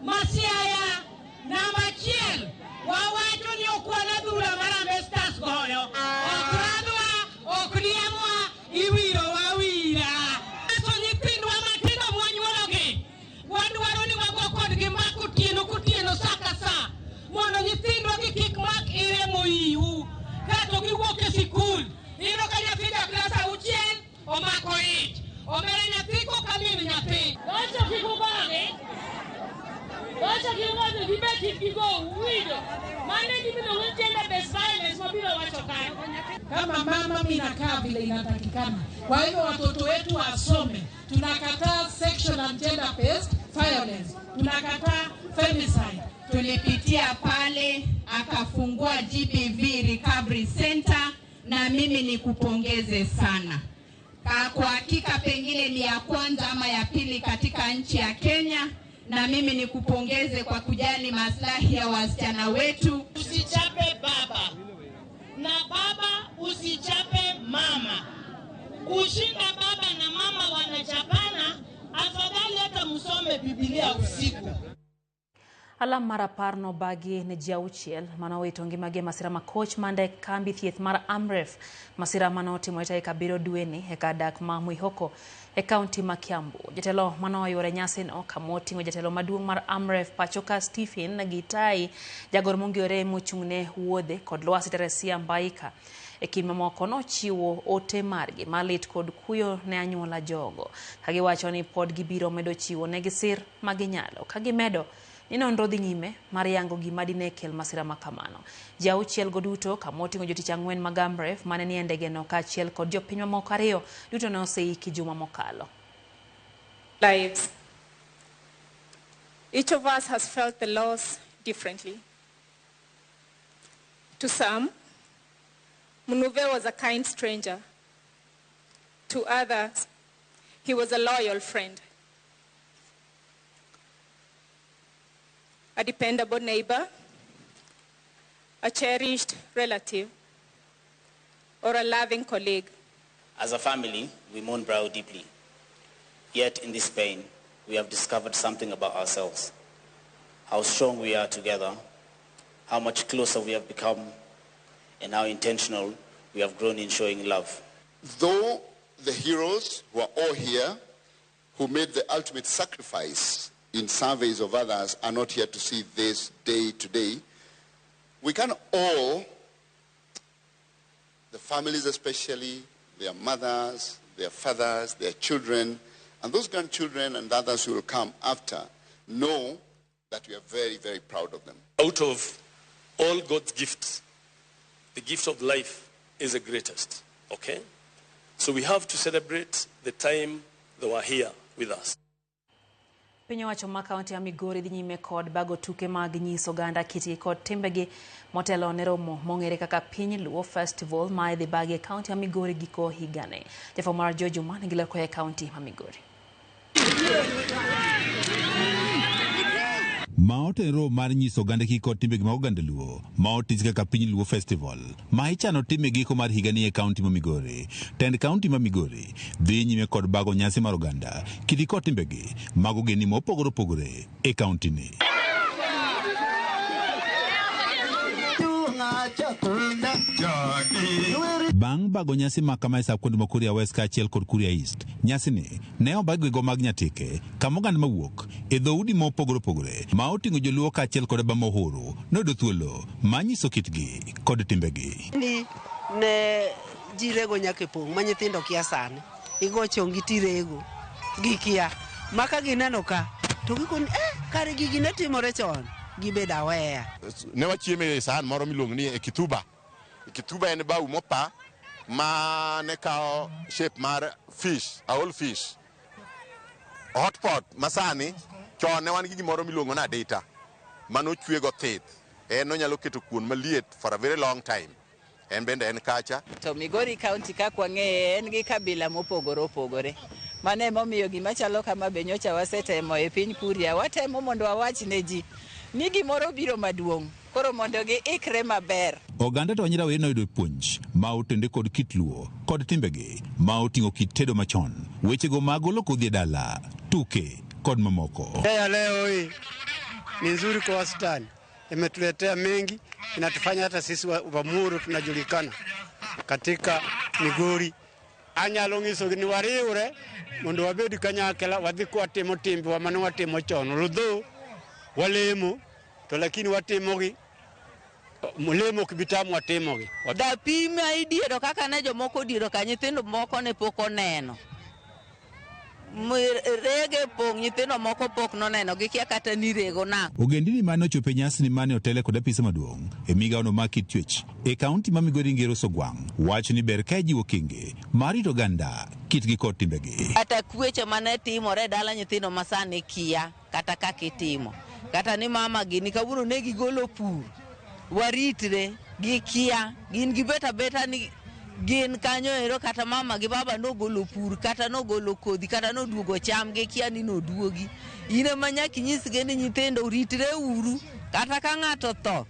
[SPEAKER 3] Masiaya namba 1 wawacho ni okwana bura mar Harambee Stars goyo okradwa okriemwa iwiro wawira. Wadwaro ni wago kodgi mak otieno saka sa mondo nyithindwa gi kik mak iremo iu kato giwuok e sikul. Iyudo ka nyathi ja klas 6 omako ich omera nyathi kokamien nyathi ocho kikubage gibeti gigo wido mane gibino gender based violence mabiro wacho kayo. Kama mama minakaa vile inatakikana. Kwa hivyo watoto wetu wasome. Tunakataa sexual and gender based violence. Tunakataa femicide.
[SPEAKER 11] Tulipitia pale akafungua GBV Recovery Center na mimi nikupongeze sana. Kwa hakika pengine ni ya kwanza ama ya pili katika nchi ya Kenya na mimi nikupongeze kwa kujali maslahi ya wasichana wetu.
[SPEAKER 3] Usichape baba na baba usichape mama. Kushinda baba na mama wanachapana, afadhali hata msome Biblia usiku.
[SPEAKER 1] Alam maraparno bagi ne jauchiel manowito ngimagi masira makoch mande kambi thieth mar Amref masira manotimo e kabiro dueni e kadak ma Mwihoko e kaunti ma Kiambu. Jatelo manoyore nyasino kamotingo jatelo maduong' mar Amref pachoka Stephen Gitai jagor mongiore mochungne wuodhe kod Lwasi Teresia Mbaika e kinde mamoko nochiwo ote margi malit kod kuyo ne anyuola jogo kagiwacho ni pod gibiro medo chiwo ne gisir maginyalo kagimedo ni nonro dhi nyime mar yango gima dine kel masira makamano. Jauchiel go duto kamotingo jotich ang'wen mag Amref mane ni e ndegeno kaachiel kod jopiny mamoko ariyo duto ne oseiki juma mokalo.
[SPEAKER 12] Lives. Each of us has felt the loss differently. To some, Munuve was a kind stranger. To others, he was a loyal friend, a dependable neighbor, a cherished relative, or a loving colleague.
[SPEAKER 13] As a family, we mourn Brau deeply. Yet in this pain, we have discovered something about ourselves. How strong we are together, how much closer we have become, and how intentional we have grown in showing love.
[SPEAKER 14] Though the heroes who are all here who made the ultimate sacrifice in service of others are not here to see this day today, we can all, the families especially, their mothers, their fathers, their children, and those grandchildren and others who will come after, know that we are very, very proud of them.
[SPEAKER 15] Out of all God's gifts, the gift of life is the greatest, okay? So we have to celebrate the time they were here with us.
[SPEAKER 1] Piny owacho ma kaunti ya Migori dhi nyime kod bago tuke mag nyiso oganda kitgi kod timbegi motelo ne romo mong'ere kaka Piny Luo Festival ma idhi bagi e kaunti ya Migori giko higani. Jafwambo mar George Juma nigi ler koa e kaunti ma Migori.
[SPEAKER 16] Maotero mar nyiso oganda kiko timbe mag oganda Luo maotis kaka Piny Luo Festival ma ichano time giko mar higani e kaunti ma Migori. Tend kaunti ma Migori dhi nyime kod bago nyasi mar oganda kidhi kod timbegi mag ogeni mopogore opogore e kaunti ni. Bang' bago nyasi makama e sab kuonde ma Kuria West kaachiel kod Kuria East, nyasi ni ne obagwego mag Nyatike kama oganda mawuok e dhoudi mopogore opogore ma oting'o joluo kaachiel kod Bama Uhuru noyudo thuolo ma nyiso kitgi kod timbegi.
[SPEAKER 17] Ne jirego nyaka pong' ma nyithindo kia sani igo chongi tirego gikia maka gineno ka to gikoni kare gigi ne timore chon gibedo aware.
[SPEAKER 9] Ne wachieme san moro miluongo ni Ekituba. Ekituba en bau mopa ma ne kao shape mar fish, a whole fish. Hot pot masani chon ne wan gi gimoro miluongo na data mano chwego thith. En onyalo keto kuon maliet for a very long time. En bende en kacha.
[SPEAKER 18] To Migori County ka kwang'e en gi kabila mopogore opogore. Mane momiyo gima chalo kama be nyocha wasetemo e piny Kuria. Watemo mondo wawach ne ji ni gimoro biro maduong'. Koro mondo gi ikre maber.
[SPEAKER 16] Oganda to nyirawe noyudo puonj ma otende kod kit Luo kod timbegi ma oting'o kit tedo machon. Wechego mag loko dhi dala, tuke kod mamoko.
[SPEAKER 19] Leo hii ni nzuri kwa wastani. Imetuletea mengi, inatufanya hata sisi Wamuru tunajulikana katika Migori. Anyalo nyiso ni wariure mondo wabedi kanyakela wadhi kwatimo timbe wa mano watimo chon. Rudho walemo to lakini watimogi mulemo kibitamu watimogi.
[SPEAKER 18] Da pima idiero kaka ne jomoko diero ka nyithindo moko ne pok oneno. Rege pong nyithindo moko pok noneno gikia kata ni rego na.
[SPEAKER 16] Ogendini mane ochopo e nyasi ni mane otele kod apisa maduong' e migaono mar kit chwech e kaunti ma Migori ngero Sogwang' wach ni ber ka jiwo kinge mar rito oganda kitgi kod timbegi.
[SPEAKER 18] Kata kweche mane timore dala nyithindo masani kia kata kaka itimo. Kata ni mama gini kawuono ne gigolo pur waritre gikia gin gibeta beta ni gin kanyo ero kata mama gi baba nogolo pur kata nogolo kodhi kata noduogo cham gi kia ni noduogi. Ine manyaki nyisge ni nyithindo uritre uru kata ka ng'ato tho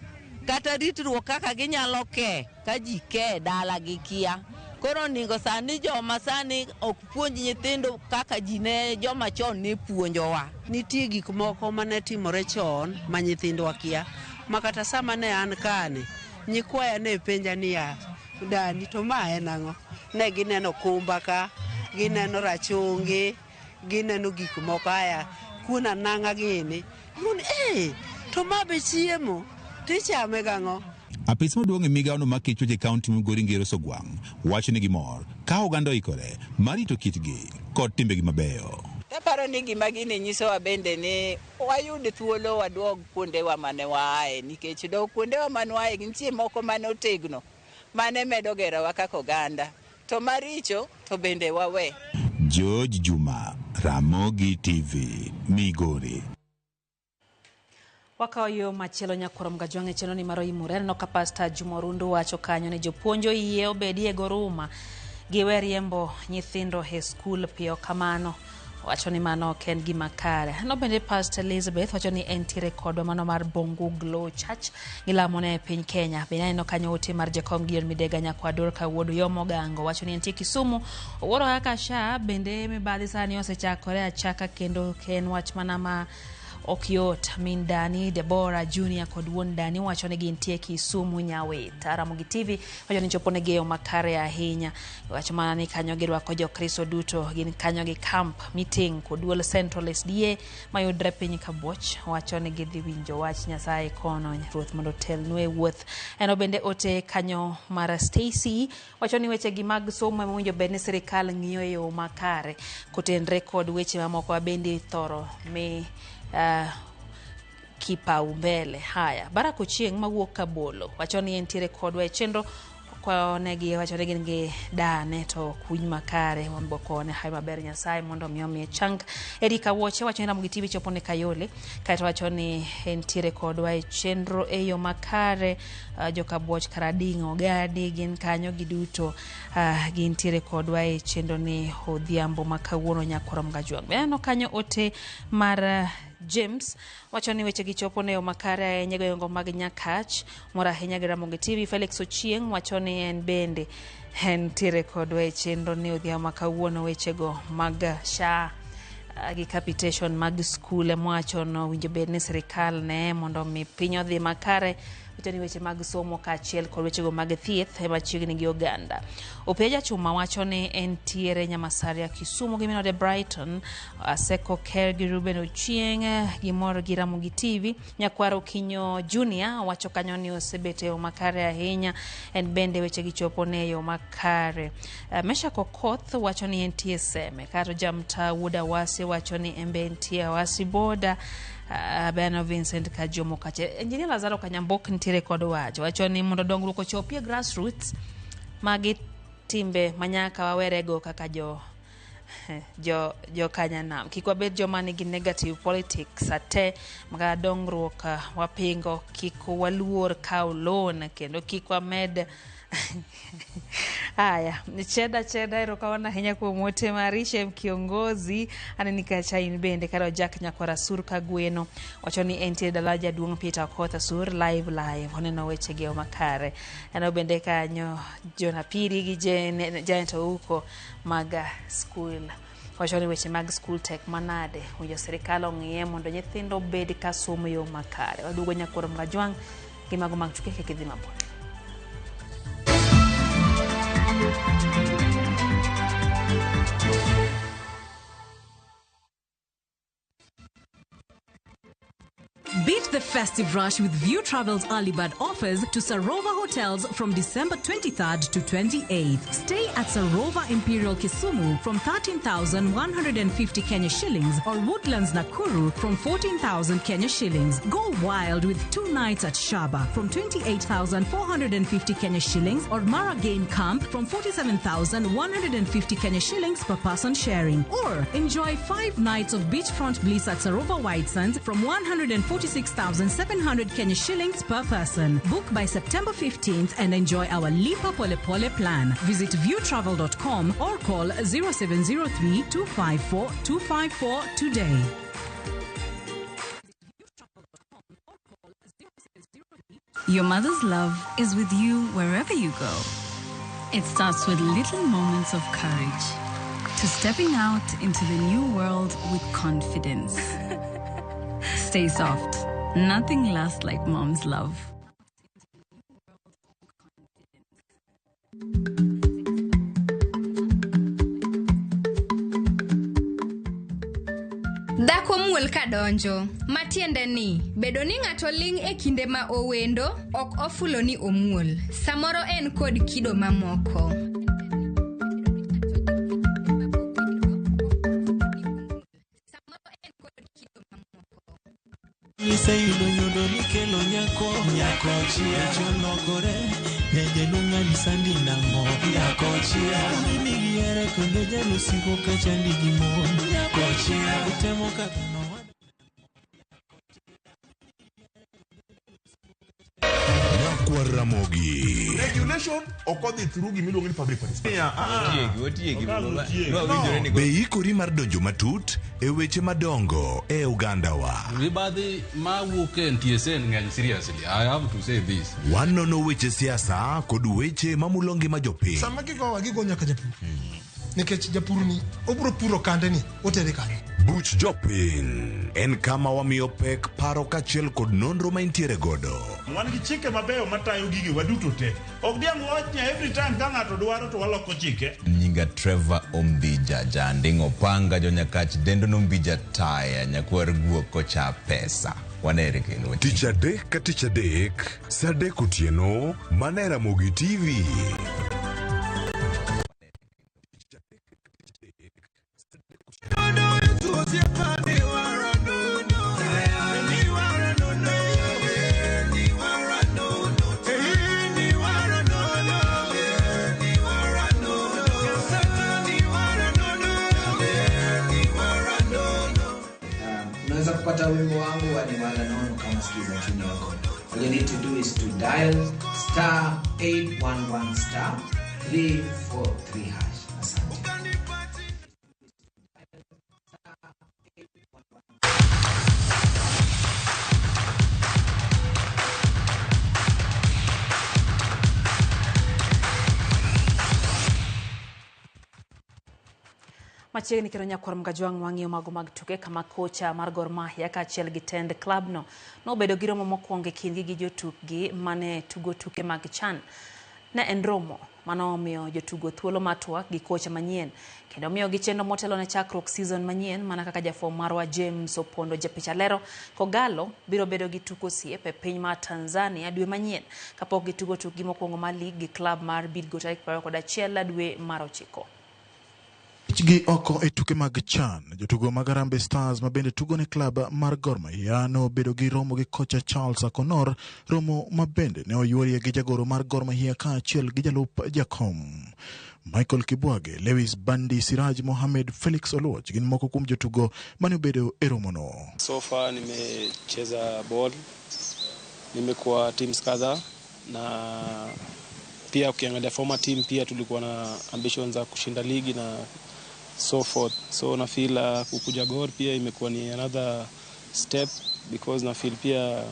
[SPEAKER 18] kata ritruok kaka ginyalo ke ka ji ke dala gi kia. Koro ningo sani joma sani ok puonj nyithindo kaka ji ne joma chon ne puonjowa.
[SPEAKER 17] Nitie gik moko mane timore chon ma nyithindo akia makata sama ne an kane nyikwaya ne penja niya Dani to ma en ang'o? Ne gineno kumba ka, gineno rachungi, gineno gik moko aya kuna nanga gini. Mun to ma be chiemo tichame gang'o?
[SPEAKER 16] Apis maduong' e migaono mar kit chwech e kaunti ma Migori ngero Sogwang' wacho ni gimor ka oganda oikore mar rito kitgi kod timbegi mabeyo.
[SPEAKER 18] Aparo ni gima gini nyisowa bende ni wayud thuolo waduog kuondewa mane waaye nikech dog kuondewa mane waaye nitie moko mane otegno mane medo gerowa kaka oganda to maricho to bende wawe.
[SPEAKER 16] George Juma, Ramogi TV, Migori.
[SPEAKER 1] Wakawo yo machielo Nyakuorom Gajwang' e chenro ni mar Oimore no ka Pastor Juma Orundu wacho kanyo ni jopuonjo yie obedi e goruma giwe riembo nyithindo e skul piyo kamano. Wacho ni mano ken gima kare. No bende Pastor Elizabeth wacho ni entiere kodwa mano mar Bongo Glow Church gilamone e piny Kenya. Bende no kanyo ote mar Jakom Gideon Midega Nyakwador ka wuodo yo mogango. Wacho ni entie Kisumu. Owuoro kaka sha bende mibadhi sani osechakore achaka kendo ken wach mana ma okyot min Dani Deborah Junior kod wuon Dani wacho ni gintie Kisumu Nyawe Ramogi TV wacho ni chopo ne geyo makare ahinya wacho mana ni kanyo girwako jokristo duto gin kanyo gi camp meeting kod duol Central SDA mayudre piny Kabuoch wacho ni gidhi winjo wach Nyasaye kono ruoth mondo telnwe wuoth eno bende ote kanyo mar Stacy wacho ni weche gi mag somo mowinjo bed ni sirikal ng'iyo yo makare kotenre kod weche mamoko bende thoro me kipaumbele. Haya Baraka Ochieng mawuok Kabolo wacho ni entiere kodwa e chenro kwa negi wacho ni gin dane to kuny makare wambokone hai maber Nyasaye mondo miomie chang. Erika Woche wacho ni Ramogi TV chopo ne Kayole kaito wacho ni entiere kodwa e chenro e yo makare joka Buoch Karadingo Gadi gin kanyo giduto gintiere kodwa e chenro ni odhiambo makawuono Nyakorom Gajwang. Beno kanyo ote mar James wacho ni weche gichopo ne makare nyego yongo mag Nyakach mora ahinya gi Ramogi TV. Felix Ochieng wacho ni en bende entiere kodwa e chenro ni odhiambo makawuono wechego mag SHA gi capitation mag skul mwacho no winjo bed ni sirikal ne mondo mi piny odhi makare utani weche mag somo kaachiel kod wechego mag thieth e machiegni gi oganda. Opeja Chuma wacho ni entiere Nyamasaria Kisumu gi minode Brighton Seko Care gi Ruben Ochieng gimoro gi Ramogi TV. Nyakwaro Kinyo Junior wacho kanyo ni osebete o makare ahinya en bende weche gichopo ne yo makare. Mesha Kokoth wacho ni entie seme kato Jamta Wuda Wasi wacho ni embe entie Wasi Boda Beno Vincent Kajomo Kache. Engineer Lazaro Kanyambok ntire kod wacho ni mondo dongruok ochopie grassroots magi timbe manyaka wawerego kaka jo Kanyanam kik wabed joma nigi negative politics ate mga dongruok wapingo kik waluor kaw loan kendo kik wamed Haya, cheda erokaona hinya kwa mwote marishe kiongozi ananika chain bende karo Jack Nyakwara Sur Kagweno wacho ni entiere dalaja duong' Peter Kotha Sur live honeno weche geo makare eno bende kanyo Jona Piri gi Janet Ouko maga school wacho ni weche mag school tech manade ujo serikal ong'iye mondo nyithindo bed ka somo yo makare wadugo Nyakorom Gajwang gi mago mag chuke kidhi mabor.
[SPEAKER 4] Beat the festive rush with View Travel's early bird offers to Sarova Hotels from December 23rd to 28th. Stay at Sarova Imperial Kisumu from 13,150 Kenya shillings or Woodlands Nakuru from 14,000 Kenya shillings. Go wild with 2 nights at Shaba from 28,450 Kenya shillings or Mara Game Camp from 47,150 Kenya shillings per person sharing. Or enjoy 5 nights of beachfront bliss at Sarova White Sands from 146,700 Kenya shillings per person. Book by September 15th and enjoy our Lipa Pole Pole plan. Visit viewtravel.com or call 0703 254 254 today.
[SPEAKER 2] Your mother's love is with you wherever you go. It starts with little moments of courage to stepping out into the new world with confidence. Stay soft. Nothing lasts like mom's love.
[SPEAKER 5] Dhako muol kadonjo, matiende ni, bedo ni ng'ato ling' e kinde ma owendo, ok ofulo ni omuol. Samoro en kod kido mamoko.
[SPEAKER 6] Sayudo yudo nikelo nyako chia cholokore nyeje lunga ni sandi nango nyako chia mimi yere kondo jalo siko kachandi gimon nyako chia utemo kakano
[SPEAKER 20] Ramogi. Regulation okodhi through gimiluongo ni public participation. Be ikori mar donjo matut e weche madongo e Uganda wa.
[SPEAKER 10] Ribadhi ma wuok e TSN ng'eny seriously. I have to say this.
[SPEAKER 20] Wanono weche siasa kod weche mamulongi ma jopiny.
[SPEAKER 21] Sama gigo nyaka japur. Nikech japur ni obro puro kande ni otere kanye.
[SPEAKER 20] Buch Jopin en kama wamiyo pek paro kachiel kod nonro maintiere godo.
[SPEAKER 7] Wan gi chike mabeyo matayo gigi waduto te. Ok diang' wachnya every time ka ng'ato dwaro to waloko chike.
[SPEAKER 8] Nyinga Trevor Ombija jandingo panga jonyakach dendo nombija taya nyakwar guok kocha pesa. Wanere kendo.
[SPEAKER 20] Tich adek ka tich adek, sa adek otieno, manera Mogi TV.
[SPEAKER 21] Unaweza kupata wimbo wangu wa Ni Wala Nono kama sikiza chini yako. All you need to do is to dial *811 *343#. Asante.
[SPEAKER 1] Machiegni kero nyakwar Mgajwang' wang'iyo mago mag tuke kama kocha mar Gor Mahia kaachiel gi tend club no nobedo gi romo mokwongo e kindgi gi jotukgi mane tugo tuke mag CHAN. Ne en romo manomiyo jotugo thuolo matwak gi kocha manyien kendo miyo gi chenro motelo ne chakruok season manyien mana kaka jafom marwa James Opondo japicha lero Kogalo biro bedo gi tuko osiep e piny mar Tanzania dwe manyien kapok gitugo tukgi mokwongo mar lig gi club mar Bidgo tarik 21 dwe mar 9.
[SPEAKER 22] Gi oko e tuke mag CHAN, jotugo mag Harambee Stars ma bende tugo ne klab mar Gor Mahia no bedo gi romo gi kocha Charles Akonor, romo ma bende ne oyuorie gi jagoro mar Gor Mahia kaachiel gi jalup jakom. Michael Kibwage, Lewis Bandi, Siraj Mohamed, Felix Oluoch gin moko kuom jotugo mane obedo e romo no.
[SPEAKER 10] So far nimecheza ball, nimekuwa teams kadhaa na pia ukiangalia former team pia tulikuwa na ambitions za kushinda ligi na so forth. So na feel kukuja Gor pia imekuwa ni another step because na feel pia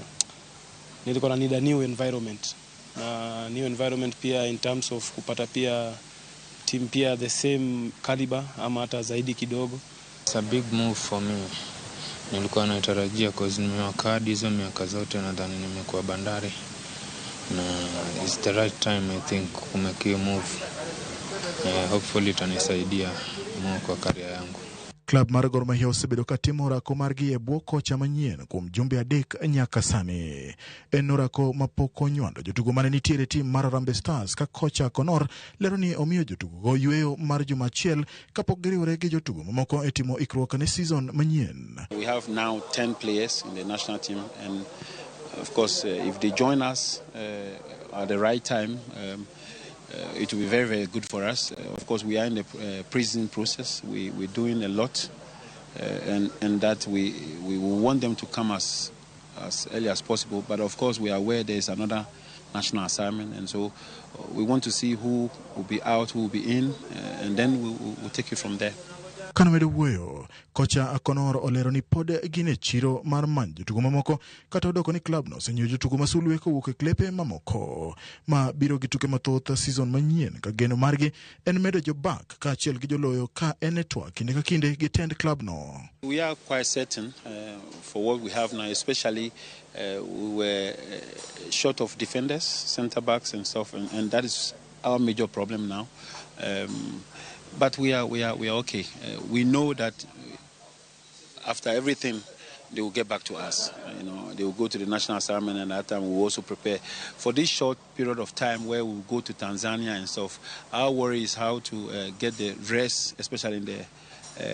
[SPEAKER 10] nilikuwa na need a new environment. Na new environment pia in terms of kupata pia team pia the same caliber ama hata zaidi kidogo.
[SPEAKER 23] It's a big move for me. Nilikuwa natarajia cause nimewakaa hizo miaka zote nadhani nimekuwa Bandari. Na it's the right time I think kumekio move. Hopefully itanisaidia kwa career yangu.
[SPEAKER 22] Klab mar Gor Mahia osebedo ka timo orako margi e bwo kocha manyien kuom jumbe adek nyaka sani. En orako mapok onywando jotugo mane nitiere tim mar Harambee Stars ka kocha Akonor lero ni omiyo jotugo go yweyo mar juma achiel kapok giriwore gi jotugo mamoko e timo ikruok ne season manyien.
[SPEAKER 24] We have now 10 players in the national team and of course if they join us at the right time it will be very, very good for us. Of course, we are in the prison process. We're doing a lot, and that we want them to come as early as possible. But of course, we are aware there is another national assignment, and so we want to see who will be out, who will be in, and then we'll take it from there.
[SPEAKER 22] Kanomedo wuoyo, kocha Akonor olero ni pod gine chiro mar manyo jotugo mamoko kata odoko ni klab no osenyieo jotugo masulwe kowuok e klepe mamoko ma biro gi tuke mathoth season manyien ka geno margi en medo jobak kaachiel gi joloyo ka en e twak kinde ka kinde gi tend klab no.
[SPEAKER 24] We are quite certain for what we have now, especially we were short of defenders, center backs and stuff, and that is our major problem now. But we are okay. We know that after everything, they will get back to us. They will go to the national assignment, and at that time we will also prepare for this short period of time where we will go to Tanzania and stuff. Our worry is how to get the rest, especially in the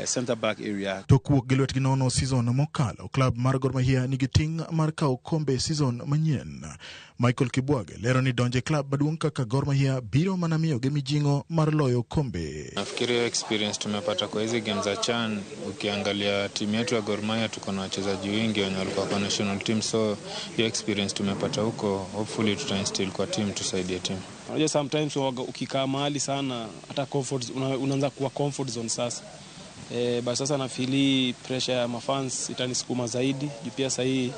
[SPEAKER 24] center back area.
[SPEAKER 22] Tokuok gi lwetgi nono season mokalo, klab mar Gor Mahia nigi ting' mar kawo kombe season manyien. Michael Kibwage lero ni donje klab maduong' kaka Gor Mahia biro mana miyo gi mijing'o mar loyo kombe.
[SPEAKER 23] Nafikiri experience tumepata kwa hizi games za CHAN, ukiangalia timu yetu ya Gor Mahia tuko na wachezaji wengi wenye walikuwa kwa national team, so hiyo experience tumepata huko, hopefully tutainstill kwa team tusaidie team.
[SPEAKER 10] Unajua sometimes ukikaa mahali sana hata comfort unaanza kuwa comfort zone sasa. Basi sasa nafili pressure ya mafans itanisukuma zaidi. Pia sasa hii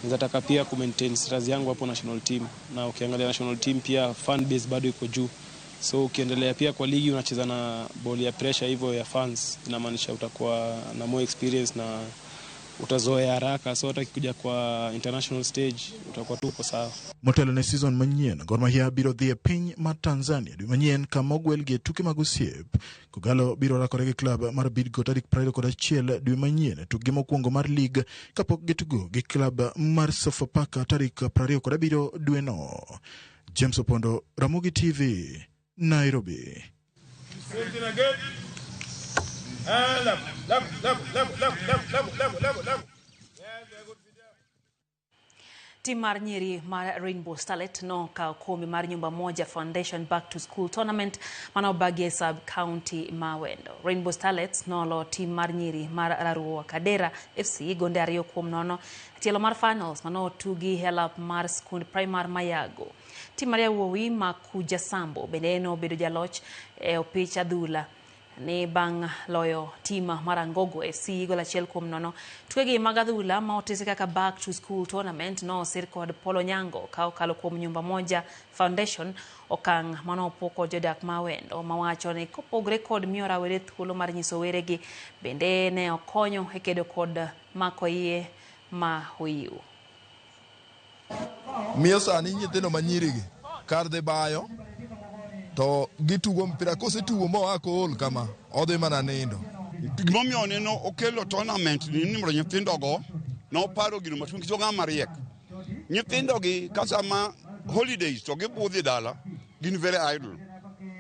[SPEAKER 10] nataka pia ku maintain status yangu hapo national team. Na ukiangalia national team pia fan base bado iko juu. So ukiendelea pia kwa ligi unacheza na ball ya pressure hivyo ya fans, inamaanisha utakuwa na more experience na utazoea haraka. So hata kikuja kwa international stage utakuwa tuko sawa.
[SPEAKER 22] Motelo ne season manyien, Gor Mahia biro dhi e piny mar Tanzania dwe manyien kama ogwel gi tuke mag osiep. Kogalo biro rakore gi klab mar Bidco tarik 21 dwe manyien tukgi mokwongo mar lig kapok gitugo gi klab mar Sofapaka tarik 27 dwe no. James Opondo, Ramogi TV, Nairobi.
[SPEAKER 1] Tim mar nyiri mar Rainbow Starlet no ka kombe mar nyumba moja Foundation Back to School Tournament mano bagie sub county Mawendo. Rainbow Starlets no lo tim mar nyiri mar Raruo Kadera FC gonde 2-0 tielo mar finals mano tugi help mar skund primar Mayago. Tim mar Yawuowi Makuja Sambo bende no bedo jaloch e opich adhula ne bang loyo tima Marangogo FC gola 1-0. Twegi magadhula ma otese kaka Back to School Tournament no sirkod Polo Nyango ka okalo kuom nyumba moja Foundation okang mano poko jodak Mawendo mawacho ni kopogre kod miora were thuolo mar nyiso weregi bende ne okonyo e kedo kod mako iye ma hoiu.
[SPEAKER 3] Miyo sani nyithindo manyirigi kar dhi bayo to gitugo mpira kosetugo moa kool kama odhi mana nindo.
[SPEAKER 7] Gimomiyo neno okelo tournament ni nimro nyithindogo no paro gino matung kichoga mariek. Nyithindogi kasama holidays to gibudhi dala gin very idle.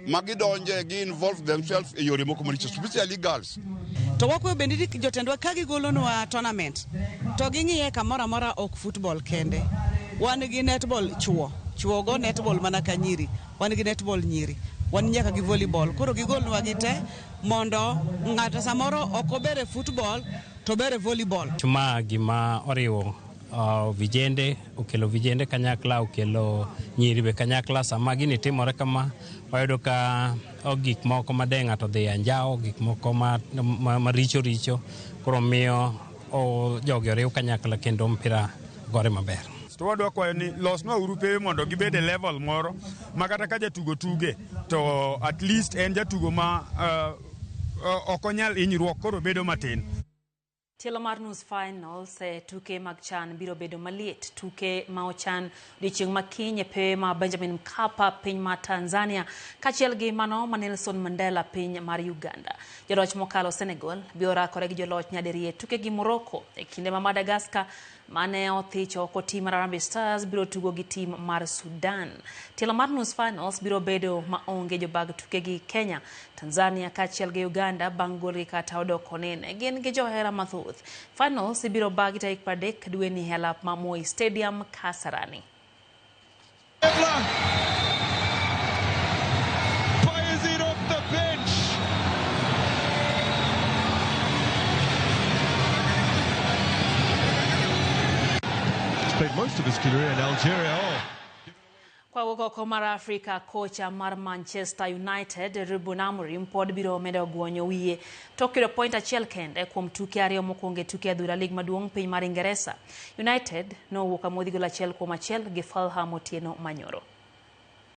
[SPEAKER 7] Magidonje gi involve themselves e yore moko maricho, especially girls.
[SPEAKER 11] To wako benditi jotendwa kagi golonwa tournament to ging'iye kamora mora ok football kende. Wan gi netball chuo go netball mana ka nyiri, wan gi netball nyiri, wan nyaka gi volleyball. Koro gigolnwa gite mondo ng'ato samoro ok obere football to bere volleyball.
[SPEAKER 12] Chuma gima oriwo vijende, okelo vijende kanyakla, okelo nyiri be kanyakla. Sama gini timore kama wayudo ka gik moko madenga to dhi anjao, gik moko maricho richo, koro miyo jogi oriw kanyakla kendo mpira gore maber.
[SPEAKER 13] To wadwa kwayo ni losnwa urupe mondo gibede level moro makata ka jatugo tuge to at least en jatugo ma okonyal hinyruok koro bedo matin.
[SPEAKER 1] Tielo mar nus finals tuke mag chan biro bedo maliet. Tuke ma ochan odiochieng' makiny e pewe ma Benjamin Mkapa piny ma Tanzania kachiel gi mano ma Nelson Mandela piny mar Uganda. Joloch mokalo Senegal biro rakore gi joloch nyadiriyo tuke gi Morocco e kinde ma Madagascar mane othicho ko tim mar Harambee Stars biro tugo gi tim mar Sudan. Tielo mar nus finals biro bedo maonge jobag tuke gi Kenya, Tanzania kachiel gi Uganda bang' golgi kata odoko nene gin gi johera mathoth. Finals biro bagi tarik 30 dwe ni helap ma Moi Stadium Kasarani.
[SPEAKER 25] Fires it off the bench. Spent most of his career in Algeria.
[SPEAKER 1] Kwa woko mar Afrika, kocha mar Manchester United Ruben Amorim pod biro medo guonyo wiye Tokyo point achiel kende kuom tuke ariyo mokwongo tuke adhula lig maduong' piny mar Ingresa. United no wuok amodhi gol 1-1 gi Fulham otieno manyoro.